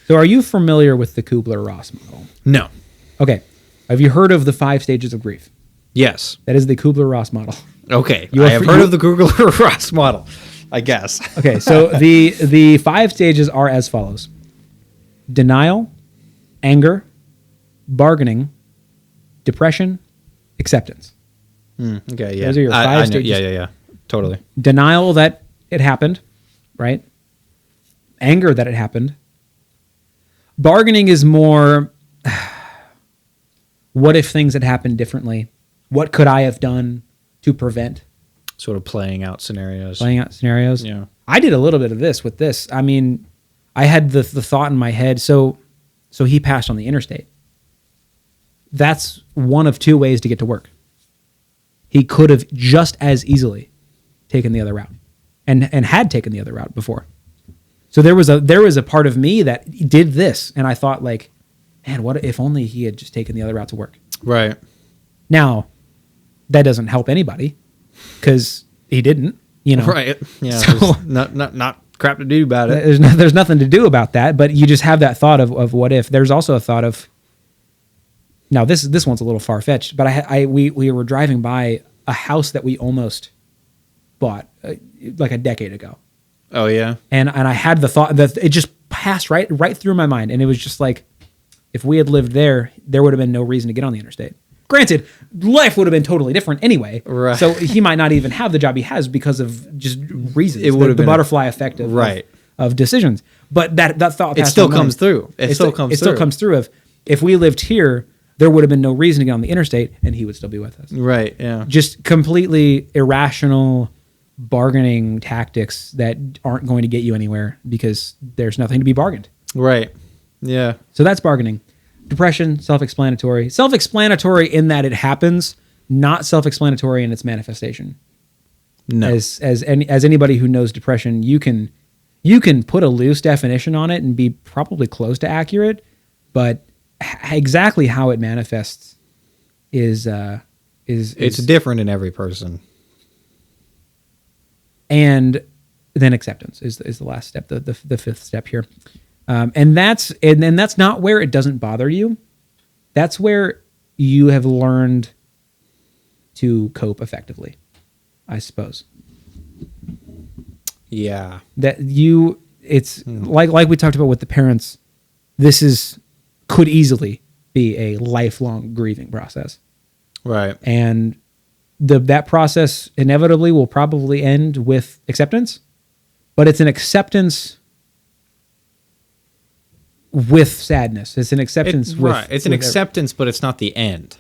So are you familiar with the Kubler Ross model? No. Okay. Have you heard of the 5 stages of grief? Yes. That is the Kubler Ross model. Okay. I have heard of the Kubler Ross model, I guess. Okay. So the 5 stages are as follows: denial, anger, bargaining, depression, acceptance. Okay, yeah. Those are your 5 stages. Yeah. Totally. Denial that it happened, right? Anger that it happened. Bargaining is more, what if things had happened differently? What could I have done to prevent? Sort of playing out scenarios. Yeah. I did a little bit of this with this. I mean, I had the thought in my head. So he passed on the interstate. That's one of 2 ways to get to work. He could have just as easily taken the other route, and had taken the other route before. So there was a part of me that did this, and I thought, like, man, what if only he had just taken the other route to work? Right. Now, that doesn't help anybody because he didn't. Right. Yeah. So, not crap to do about it. There's nothing to do about that, but you just have that thought of what if. There's also a thought of, now this one's a little far fetched, but we were driving by a house that we almost bought like a decade ago. Oh yeah. And I had the thought that it just passed right through my mind, and it was just like, if we had lived there would have been no reason to get on the interstate. Granted, life would have been totally different anyway. Right. So he might not even have the job he has because of just reasons. It would have been the butterfly effect of decisions. But that thought it still comes through. It still comes through of, if we lived here, there would have been no reason to get on the interstate, and he would still be with us. Right. Yeah. Just completely irrational bargaining tactics that aren't going to get you anywhere because there's nothing to be bargained. Right. Yeah. So that's bargaining. Depression, self-explanatory. Self-explanatory in that it happens, not self-explanatory in its manifestation. No. As anybody who knows depression, you can put a loose definition on it and be probably close to accurate, but exactly how it manifests is it's different in every person. And then acceptance is the last step, the 5th step here. And that's not where it doesn't bother you. That's where you have learned to cope effectively, I suppose. Yeah. It's like we talked about with the parents. This could easily be a lifelong grieving process. Right. And that process inevitably will probably end with acceptance, but it's an acceptance with sadness. It's an acceptance with... Right. It's an acceptance, but it's not the end.